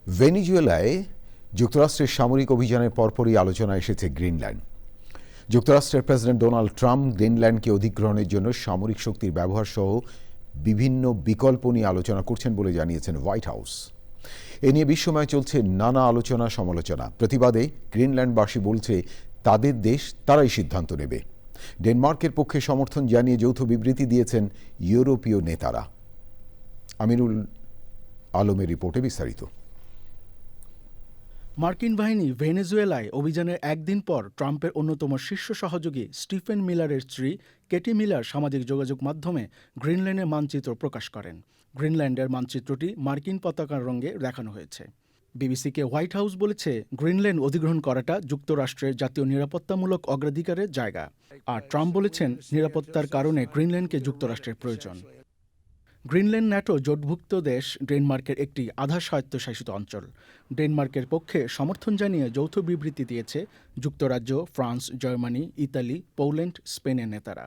ভেনিজুয়েলায় যুক্তরাষ্ট্রের সামরিক অভিযানের পরপরই আলোচনা এসেছে গ্রিনল্যান্ড। যুক্তরাষ্ট্রের প্রেসিডেন্ট ডোনাল্ড ট্রাম্প গ্রিনল্যান্ডকে অধিগ্রহণের জন্য সামরিক শক্তির ব্যবহার সহ বিভিন্ন বিকল্প নিয়ে আলোচনা করছেন বলে জানিয়েছেন হোয়াইট হাউস। এ নিয়ে বিশ্বময় চলছে নানা আলোচনা সমালোচনা। প্রতিবাদে গ্রিনল্যান্ডবাসী বলছে তাদের দেশ তারাই সিদ্ধান্ত নেবে। ডেনমার্কের পক্ষে সমর্থন জানিয়ে যৌথ বিবৃতি দিয়েছেন ইউরোপীয় নেতারা। আমিনুল আলমের রিপোর্টে বিস্তারিত। মার্কিন বাহিনী ভেনেজুয়েলায় অভিযানের একদিন পর ট্রাম্পের অন্যতম শীর্ষ সহযোগী স্টিফেন মিলারের স্ত্রী কেটি মিলার সামাজিক যোগাযোগ মাধ্যমে গ্রিনল্যান্ডের মানচিত্র প্রকাশ করেন। গ্রিনল্যান্ডের মানচিত্রটি মার্কিন পতাকার রঙে দেখানো হয়েছে। বিবিসিকে হোয়াইট হাউস বলেছে, গ্রিনল্যান্ড অধিগ্রহণ করাটা যুক্তরাষ্ট্রের জাতীয় নিরাপত্তামূলক অগ্রাধিকারের জায়গা। আর ট্রাম্প বলেছেন, নিরাপত্তার কারণে গ্রিনল্যান্ডকে যুক্তরাষ্ট্রের প্রয়োজন। গ্রিনল্যান্ড ন্যাটো জোটভুক্ত দেশ ডেনমার্কের একটি আধা স্বায়ত্তশাসিত অঞ্চল। ডেনমার্কের পক্ষে সমর্থন জানিয়ে যৌথ বিবৃতি দিয়েছে যুক্তরাজ্য, ফ্রান্স, জার্মানি, ইতালি, পোল্যান্ড, স্পেনের নেতারা।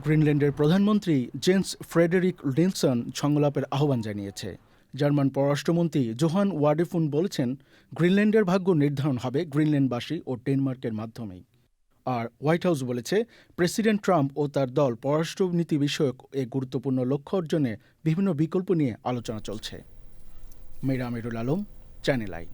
গ্রিনল্যান্ডের প্রধানমন্ত্রী জেন্স ফ্রেডেরিক নিলসন সংলাপের আহ্বান জানিয়েছে। জার্মান পররাষ্ট্রমন্ত্রী জোহান ওয়াডেফুন বলেছেন, গ্রিনল্যান্ডের ভাগ্য নির্ধারণ হবে গ্রিনল্যান্ডবাসী ও ডেনমার্কের মাধ্যমেই। আর হোয়াইট হাউস বলেছে, প্রেসিডেন্ট ট্রাম্প ও তার দল পররাষ্ট্রনীতি বিষয়ক এই গুরুত্বপূর্ণ লক্ষ্য অর্জনে বিভিন্ন বিকল্প নিয়ে আলোচনা চলছে। মেয়ের আমিরুল আলম, চ্যানেল আই।